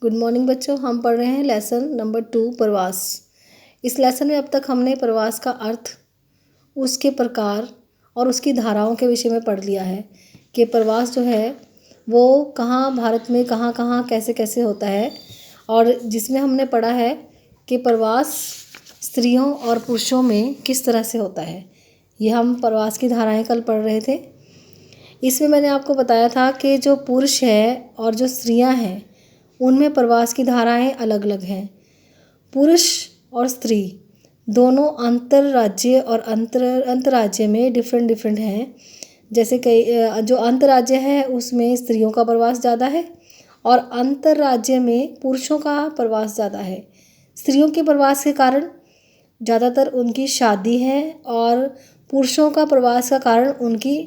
Good morning बच्चों। हम पढ़ रहे हैं लेसन नंबर 2 प्रवास। इस लेसन में अब तक हमने प्रवास का अर्थ, उसके प्रकार और उसकी धाराओं के विषय में पढ़ लिया है कि प्रवास जो है वो कहाँ भारत में कहाँ कहाँ कैसे कैसे होता है। और जिसमें हमने पढ़ा है कि प्रवास स्त्रियों और पुरुषों में किस तरह से होता है। ये हम प्रवास की धाराएं कल पढ़ रहे थे। इसमें मैंने आपको बताया था कि जो पुरुष है और जो स्त्रियां हैं उनमें प्रवास की धाराएं अलग अलग हैं। पुरुष और स्त्री दोनों अंतर्राज्य और अंतर्राज्य में डिफरेंट हैं। जैसे कई जो अंतर्राज्य है उसमें स्त्रियों का प्रवास ज़्यादा है और अंतर्राज्य में पुरुषों का प्रवास ज़्यादा है। स्त्रियों के प्रवास के कारण ज़्यादातर उनकी शादी है और पुरुषों का प्रवास का कारण उनकी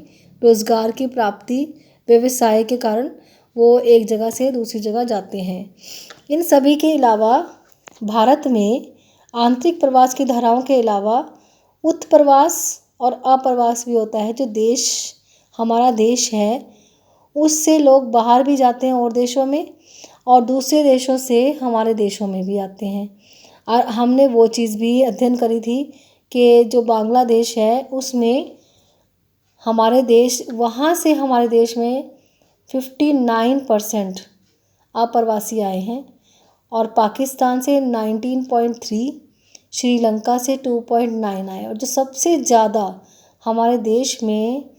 रोज़गार की प्राप्ति, व्यवसाय के कारण वो एक जगह से दूसरी जगह जाते हैं। इन सभी के अलावा भारत में आंतरिक प्रवास की धाराओं के अलावा उत्प्रवास और अप्रवास भी होता है। जो देश हमारा देश है उससे लोग बाहर भी जाते हैं और देशों में, और दूसरे देशों से हमारे देशों में भी आते हैं। और हमने वो चीज़ भी अध्ययन करी थी कि जो बांग्लादेश है उसमें हमारे देश, वहाँ से हमारे देश में 59% अप्रवासी आए हैं और पाकिस्तान से 19.3, श्रीलंका से 2.9 आए। और जो सबसे ज़्यादा हमारे देश में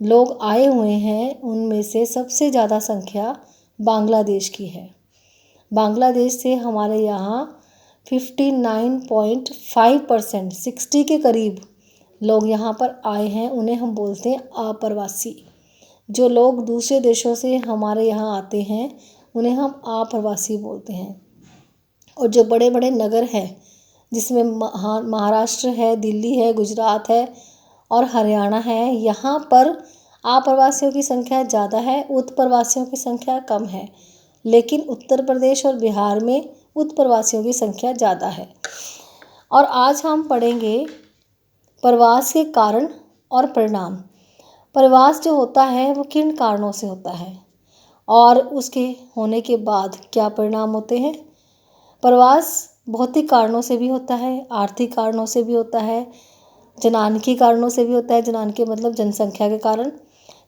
लोग आए हुए हैं उनमें से सबसे ज़्यादा संख्या बांग्लादेश की है। बांग्लादेश से हमारे यहाँ 59.5%, 60 के करीब लोग यहाँ पर आए हैं। उन्हें हम बोलते हैं अप्रवासी। जो लोग दूसरे देशों से हमारे यहाँ आते हैं उन्हें हम अप्रवासी बोलते हैं। और जो बड़े बड़े नगर हैं जिसमें महाराष्ट्र है, दिल्ली है, गुजरात है और हरियाणा है, यहाँ पर अप्रवासियों की संख्या ज़्यादा है, उत्प्रवासियों की संख्या कम है। लेकिन उत्तर प्रदेश और बिहार में उत्प्रवासियों की संख्या ज़्यादा है। और आज हम पढ़ेंगे प्रवास के कारण और परिणाम। प्रवास जो होता है वो किन कारणों से होता है और उसके होने के बाद क्या परिणाम होते हैं। प्रवास भौतिक कारणों से भी होता है, आर्थिक कारणों से भी होता है, जनानकी कारणों से भी होता है। जनानकी मतलब जनसंख्या के कारण।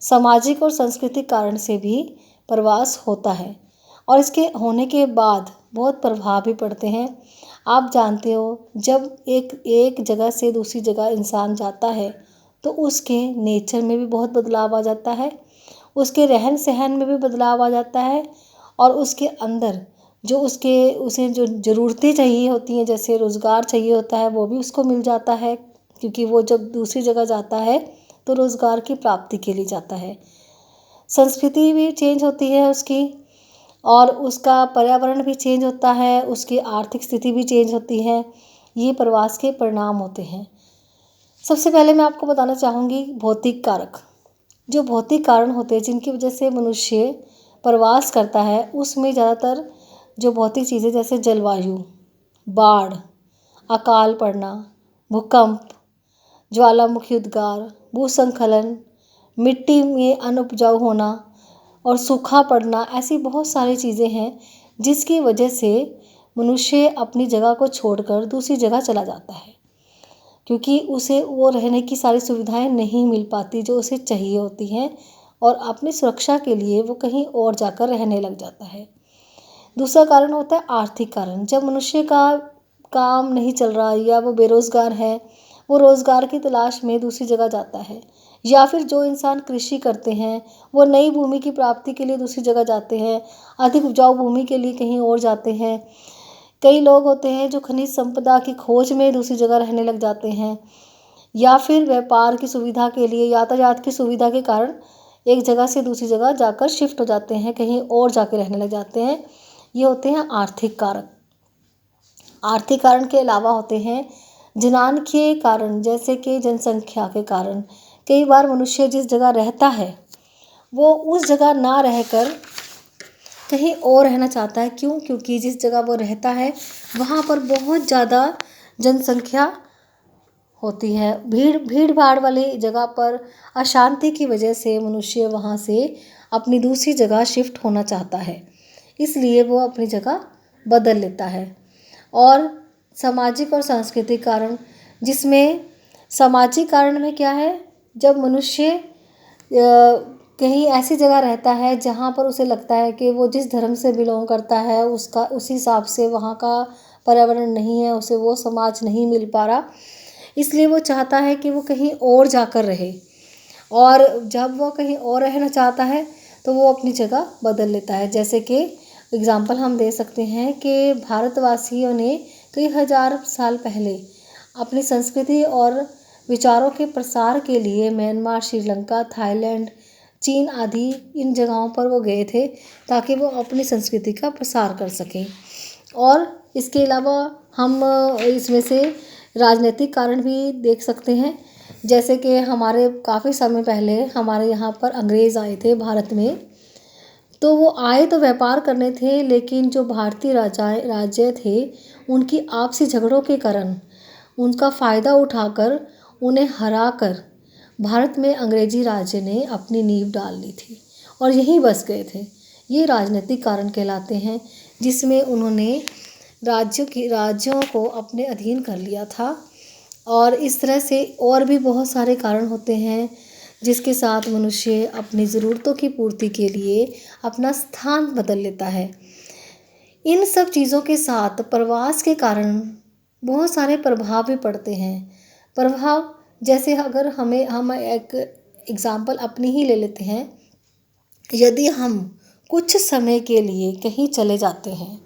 सामाजिक और सांस्कृतिक कारण से भी प्रवास होता है और इसके होने के बाद बहुत प्रभाव भी पड़ते हैं। आप जानते हो जब एक जगह से दूसरी जगह इंसान जाता है तो उसके नेचर में भी बहुत बदलाव आ जाता है, उसके रहन सहन में भी बदलाव आ जाता है और उसके अंदर जो उसे जो ज़रूरतें चाहिए होती हैं, जैसे रोज़गार चाहिए होता है, वो भी उसको मिल जाता है। क्योंकि वो जब दूसरी जगह जाता है तो रोज़गार की प्राप्ति के लिए जाता है। संस्कृति भी चेंज होती है उसकी और उसका पर्यावरण भी चेंज होता है, उसकी आर्थिक स्थिति भी चेंज होती है। ये प्रवास के परिणाम होते हैं। सबसे पहले मैं आपको बताना चाहूँगी भौतिक कारक। जो भौतिक कारण होते हैं जिनकी वजह से मनुष्य प्रवास करता है उसमें ज़्यादातर जो भौतिक चीज़ें जैसे जलवायु, बाढ़, अकाल पड़ना, भूकंप, ज्वालामुखी उद्गार, भूस्खलन, मिट्टी में अनउपजाऊ होना और सूखा पड़ना, ऐसी बहुत सारी चीज़ें हैं जिसकी वजह से मनुष्य अपनी जगह को छोड़कर दूसरी जगह चला जाता है। क्योंकि उसे वो रहने की सारी सुविधाएं नहीं मिल पाती जो उसे चाहिए होती हैं और अपनी सुरक्षा के लिए वो कहीं और जाकर रहने लग जाता है। दूसरा कारण होता है आर्थिक कारण। जब मनुष्य का काम नहीं चल रहा या वो बेरोज़गार है, वो रोज़गार की तलाश में दूसरी जगह जाता है। या फिर जो इंसान कृषि करते हैं वो नई भूमि की प्राप्ति के लिए दूसरी जगह जाते हैं, अधिक उपजाऊ भूमि के लिए कहीं और जाते हैं। कई लोग होते हैं जो खनिज संपदा की खोज में दूसरी जगह रहने लग जाते हैं या फिर व्यापार की सुविधा के लिए, यातायात की सुविधा के कारण एक जगह से दूसरी जगह जाकर शिफ्ट हो जाते हैं, कहीं और जाकर रहने लग जाते हैं। ये होते हैं आर्थिक कारक। आर्थिक कारण के अलावा होते हैं जनानकीय कारण, जैसे कि जनसंख्या के कारण। कई बार मनुष्य जिस जगह रहता है वो उस जगह ना रहकर कहीं और रहना चाहता है। क्यों? क्योंकि जिस जगह वो रहता है वहाँ पर बहुत ज़्यादा जनसंख्या होती है। भीड़ भाड़ वाली जगह पर अशांति की वजह से मनुष्य वहाँ से अपनी दूसरी जगह शिफ्ट होना चाहता है। इसलिए वो अपनी जगह बदल लेता है। और सामाजिक और सांस्कृतिक कारण, जिसमें सामाजिक कारण में क्या है, जब मनुष्य कहीं ऐसी जगह रहता है जहाँ पर उसे लगता है कि वो जिस धर्म से बिलोंग करता है उसका उस हिसाब से वहाँ का पर्यावरण नहीं है, उसे वो समाज नहीं मिल पा रहा, इसलिए वो चाहता है कि वो कहीं और जाकर रहे। और जब वो कहीं और रहना चाहता है तो वो अपनी जगह बदल लेता है। जैसे कि एग्ज़ाम्पल हम दे सकते हैं कि भारतवासियों ने कई हज़ार साल पहले अपनी संस्कृति और विचारों के प्रसार के लिए म्यांमार, श्रीलंका, थाईलैंड, चीन आदि इन जगहों पर वो गए थे ताकि वो अपनी संस्कृति का प्रसार कर सकें। और इसके अलावा हम इसमें से राजनीतिक कारण भी देख सकते हैं। जैसे कि हमारे काफ़ी समय पहले हमारे यहाँ पर अंग्रेज़ आए थे भारत में, तो वो आए तो व्यापार करने थे, लेकिन जो भारतीय राज्य थे उनकी आपसी झगड़ों के कारण उनका फ़ायदा उठाकर उन्हें हराकर भारत में अंग्रेजी राज्य ने अपनी नींव डाल ली थी और यहीं बस गए थे। ये राजनीतिक कारण कहलाते हैं, जिसमें उन्होंने राज्यों को अपने अधीन कर लिया था। और इस तरह से और भी बहुत सारे कारण होते हैं जिसके साथ मनुष्य अपनी ज़रूरतों की पूर्ति के लिए अपना स्थान बदल लेता है। इन सब चीज़ों के साथ प्रवास के कारण बहुत सारे प्रभाव भी पड़ते हैं। प्रभाव जैसे अगर हम एक एग्ज़ाम्पल अपनी ही ले लेते हैं। यदि हम कुछ समय के लिए कहीं चले जाते हैं,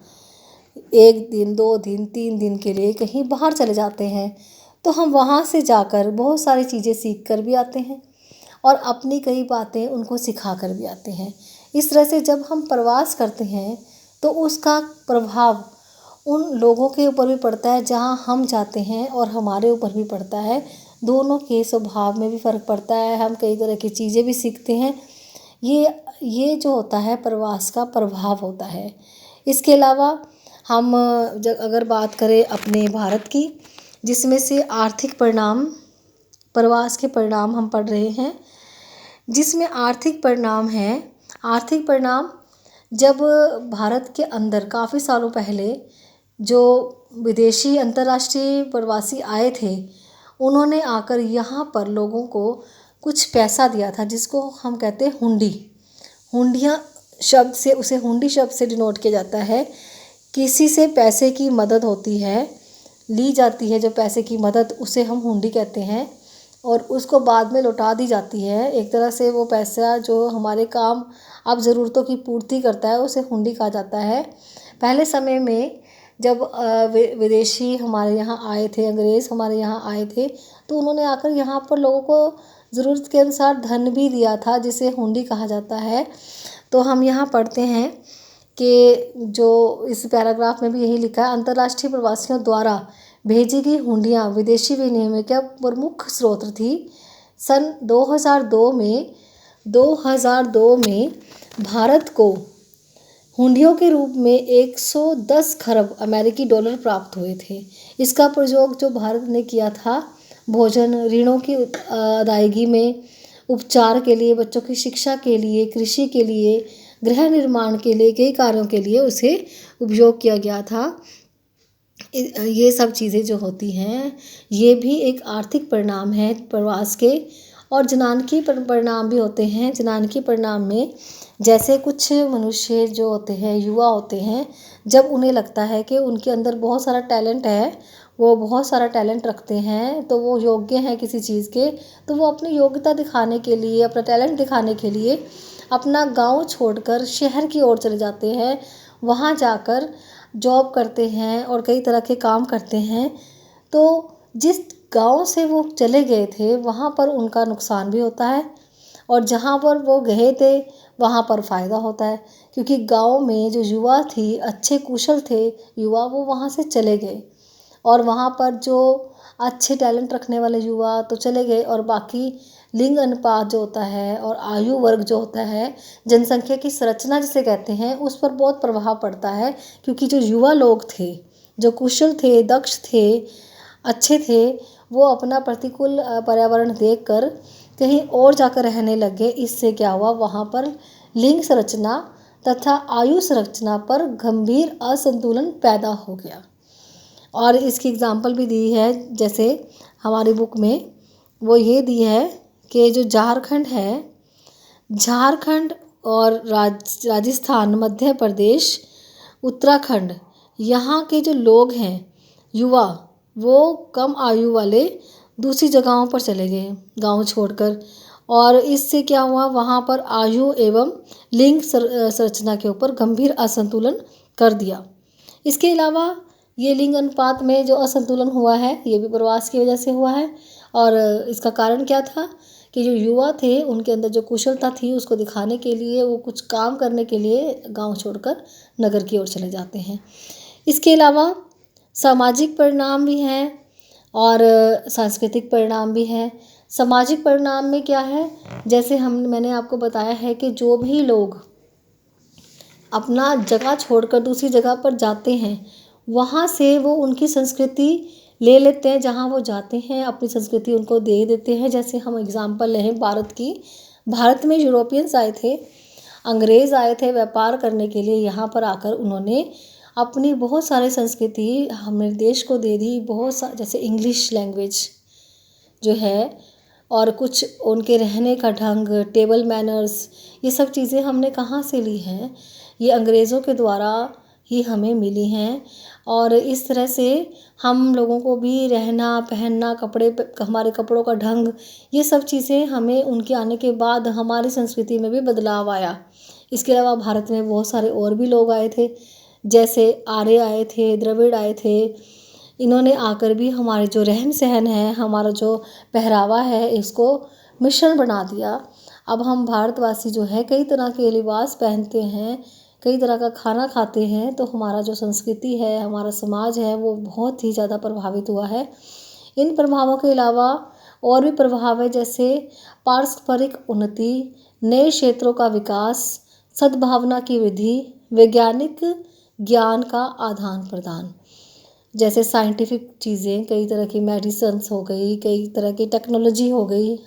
1 दिन, 2 दिन, 3 दिन के लिए कहीं बाहर चले जाते हैं, तो हम वहाँ से जाकर बहुत सारी चीज़ें सीख कर भी आते हैं और अपनी कई बातें उनको सिखा कर भी आते हैं। इस तरह से जब हम प्रवास करते हैं तो उसका प्रभाव उन लोगों के ऊपर भी पड़ता है जहाँ हम जाते हैं और हमारे ऊपर भी पड़ता है। दोनों के स्वभाव में भी फ़र्क पड़ता है, हम कई तरह की चीज़ें भी सीखते हैं। ये जो होता है प्रवास का प्रभाव होता है। इसके अलावा हम अगर बात करें अपने भारत की, जिसमें से आर्थिक परिणाम, प्रवास के परिणाम हम पढ़ रहे हैं, जिसमें आर्थिक परिणाम जब भारत के अंदर काफ़ी सालों पहले जो विदेशी अंतर्राष्ट्रीय प्रवासी आए थे, उन्होंने आकर यहाँ पर लोगों को कुछ पैसा दिया था, जिसको हम कहते हैं हुंडी। हुंडियाँ शब्द से, उसे हुंडी शब्द से डिनोट किया जाता है। किसी से पैसे की मदद होती है, ली जाती है जो पैसे की मदद, उसे हम हुंडी कहते हैं और उसको बाद में लौटा दी जाती है। एक तरह से वो पैसा जो हमारे काम अब ज़रूरतों की पूर्ति करता है उसे हुंडी कहा जाता है। पहले समय में जब विदेशी हमारे यहाँ आए थे, अंग्रेज़ हमारे यहाँ आए थे, तो उन्होंने आकर यहाँ पर लोगों को ज़रूरत के अनुसार धन भी दिया था, जिसे हुंडी कहा जाता है। तो हम यहाँ पढ़ते हैं कि जो इस पैराग्राफ में भी यही लिखा है, अंतर्राष्ट्रीय प्रवासियों द्वारा भेजी गई हुंडियाँ विदेशी विनिमय का प्रमुख स्रोत थी। सन 2002 में भारत को हुंडियों के रूप में 110 खरब अमेरिकी डॉलर प्राप्त हुए थे। इसका प्रयोग जो भारत ने किया था भोजन, ऋणों की अदायगी में, उपचार के लिए, बच्चों की शिक्षा के लिए, कृषि के लिए, गृह निर्माण के लिए, कई कार्यों के लिए उसे उपयोग किया गया था। ये सब चीज़ें जो होती हैं ये भी एक आर्थिक परिणाम है प्रवास के। और जनानकी परिणाम भी होते हैं। जनानकी परिणाम में जैसे कुछ मनुष्य जो होते हैं, युवा होते हैं, जब उन्हें लगता है कि उनके अंदर बहुत सारा टैलेंट है, वो बहुत सारा टैलेंट रखते हैं, तो वो योग्य हैं किसी चीज़ के, तो वो अपनी योग्यता दिखाने के लिए, अपना टैलेंट दिखाने के लिए अपना गांव छोड़कर शहर की ओर चले जाते हैं। वहाँ जाकर जॉब करते हैं और कई तरह के काम करते हैं। तो जिस गांव से वो चले गए थे वहाँ पर उनका नुकसान भी होता है और जहाँ पर वो गए थे वहाँ पर फ़ायदा होता है, क्योंकि गांव में जो युवा थी, अच्छे कुशल थे युवा, वो वहाँ से चले गए और वहाँ पर जो अच्छे टैलेंट रखने वाले युवा तो चले गए और बाकी लिंग अनुपात जो होता है और आयु वर्ग जो होता है, जनसंख्या की संरचना जिसे कहते हैं, उस पर बहुत प्रभाव पड़ता है। क्योंकि जो युवा लोग थे, जो कुशल थे, दक्ष थे, अच्छे थे, वो अपना प्रतिकूल पर्यावरण देखकर कहीं और जाकर रहने लगे। इससे क्या हुआ, वहाँ पर लिंग संरचना तथा आयु संरचना पर गंभीर असंतुलन पैदा हो गया। और इसकी एग्जाम्पल भी दी है, जैसे हमारी बुक में वो ये दी है कि जो झारखंड और राजस्थान, मध्य प्रदेश, उत्तराखंड, यहाँ के जो लोग हैं युवा, वो कम आयु वाले दूसरी जगहों पर चले गए गांव छोड़कर। और इससे क्या हुआ, वहाँ पर आयु एवं लिंग संरचना के ऊपर गंभीर असंतुलन कर दिया। इसके अलावा ये लिंग अनुपात में जो असंतुलन हुआ है ये भी प्रवास की वजह से हुआ है। और इसका कारण क्या था कि जो युवा थे उनके अंदर जो कुशलता थी उसको दिखाने के लिए वो कुछ काम करने के लिए गांव छोड़कर नगर की ओर चले जाते हैं। इसके अलावा सामाजिक परिणाम भी हैं और सांस्कृतिक परिणाम भी हैं। सामाजिक परिणाम में क्या है, जैसे मैंने आपको बताया है कि जो भी लोग अपना जगह छोड़कर दूसरी जगह पर जाते हैं वहाँ से वो उनकी संस्कृति ले लेते हैं, जहाँ वो जाते हैं अपनी संस्कृति उनको दे देते हैं। जैसे हम एग्जांपल लें भारत की, भारत में यूरोपियंस आए थे, अंग्रेज़ आए थे व्यापार करने के लिए, यहाँ पर आकर उन्होंने अपनी बहुत सारी संस्कृति हमारे देश को दे दी। जैसे इंग्लिश लैंग्वेज जो है और कुछ उनके रहने का ढंग, टेबल मैनर्स, ये सब चीज़ें हमने कहाँ से ली हैं, ये अंग्रेज़ों के द्वारा ही हमें मिली हैं। और इस तरह से हम लोगों को भी रहना, पहनना, हमारे कपड़ों का ढंग, ये सब चीज़ें हमें उनके आने के बाद हमारी संस्कृति में भी बदलाव आया। इसके अलावा भारत में बहुत सारे और भी लोग आए थे, जैसे आर्य आए थे, द्रविड़ आए थे। इन्होंने आकर भी हमारे जो रहन सहन है, हमारा जो पहरावा है, इसको मिश्रण बना दिया। अब हम भारतवासी जो है कई तरह के लिबास पहनते हैं, कई तरह का खाना खाते हैं, तो हमारा जो संस्कृति है, हमारा समाज है, वो बहुत ही ज़्यादा प्रभावित हुआ है। इन प्रभावों के अलावा और भी प्रभाव है, जैसे पारस्परिक उन्नति, नए क्षेत्रों का विकास, सद्भावना की वृद्धि, वैज्ञानिक ज्ञान का आदान प्रदान, जैसे साइंटिफिक चीज़ें, कई तरह की मेडिसिन्स हो गई, कई तरह की टेक्नोलॉजी हो गई,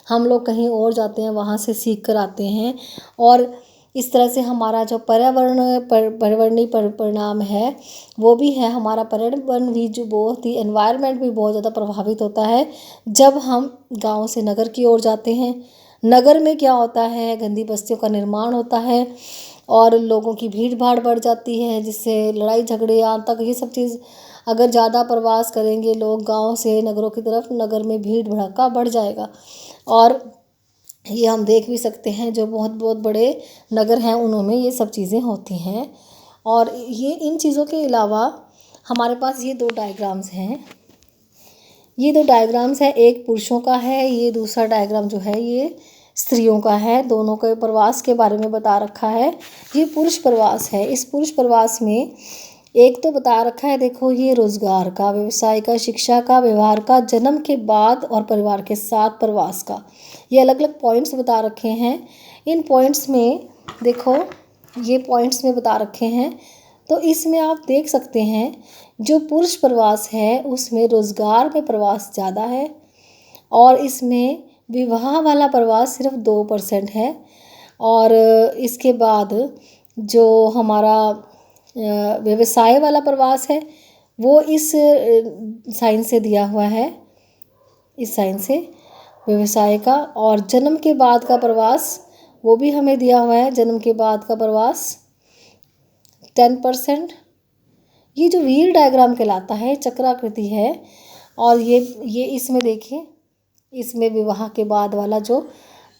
हम लोग कहीं और जाते हैं वहाँ से सीख कर आते हैं। और इस तरह से हमारा जो पर्यावरणीय परिणाम है वो भी है, हमारा पर्यावरण भी जो बहुत ही एनवायरनमेंट भी बहुत ज़्यादा प्रभावित होता है जब हम गांव से नगर की ओर जाते हैं। नगर में क्या होता है, गंदी बस्तियों का निर्माण होता है और लोगों की भीड़ भाड़ बढ़ जाती है, जिससे लड़ाई झगड़े यहाँ तक, ये सब चीज़ अगर ज़्यादा प्रवास करेंगे लोग गांव से नगरों की तरफ, नगर में भीड़ भड़का बढ़ जाएगा। और ये हम देख भी सकते हैं, जो बहुत बहुत बड़े नगर हैं उनमें ये सब चीज़ें होती हैं। और ये इन चीज़ों के अलावा हमारे पास ये दो डायग्राम्स हैं, एक पुरुषों का है, ये दूसरा डायग्राम जो है ये स्त्रियों का है। दोनों के प्रवास के बारे में बता रखा है। ये पुरुष प्रवास है। इस पुरुष प्रवास में एक तो बता रखा है, देखो, ये रोजगार का, व्यवसाय का, शिक्षा का, व्यवहार का, जन्म के बाद और परिवार के साथ प्रवास का, ये अलग अलग पॉइंट्स बता रखे हैं। इन पॉइंट्स में देखो, ये पॉइंट्स में बता रखे हैं, तो इसमें आप देख सकते हैं जो पुरुष प्रवास है उसमें रोजगार में प्रवास ज़्यादा है और इसमें विवाह वाला प्रवास सिर्फ 2% है। और इसके बाद जो हमारा व्यवसाय वाला प्रवास है वो इस साइन से दिया हुआ है, इस साइन से व्यवसाय का। और जन्म के बाद का प्रवास वो भी हमें दिया हुआ है, जन्म के बाद का प्रवास 10%। ये जो व्हील डायग्राम कहलाता है, चक्राकृति है। और ये इसमें देखिए, इसमें विवाह के बाद वाला जो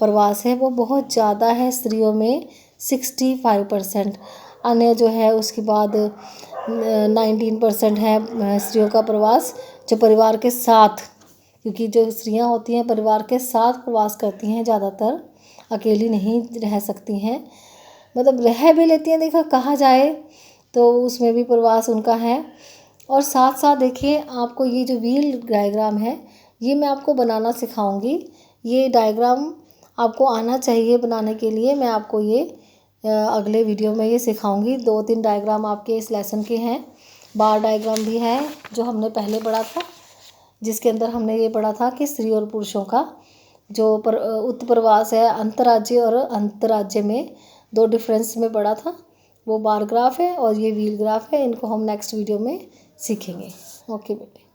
प्रवास है वो बहुत ज़्यादा है, स्त्रियों में 65%, अन्य जो है उसके बाद 19% है स्त्रियों का प्रवास जो परिवार के साथ, क्योंकि जो स्त्रियां होती हैं परिवार के साथ प्रवास करती हैं, ज़्यादातर अकेली नहीं रह सकती हैं, मतलब रह भी लेती हैं, देखा कहा जाए तो उसमें भी प्रवास उनका है। और साथ साथ देखिए, आपको ये जो व्हील डायग्राम है ये मैं आपको बनाना सिखाऊंगी। ये डायग्राम आपको आना चाहिए बनाने के लिए, मैं आपको ये अगले वीडियो में ये सिखाऊंगी। 2-3 डायग्राम आपके इस लेसन के हैं। बार डायग्राम भी है जो हमने पहले पढ़ा था, जिसके अंदर हमने ये पढ़ा था कि स्त्री और पुरुषों का जो उत्प्रवास है अंतर्राज्य और अंतर्राज्य में दो डिफरेंस में पढ़ा था, वो बार ग्राफ है और ये व्हील ग्राफ है। इनको हम नेक्स्ट वीडियो में सीखेंगे। ओके बेटे।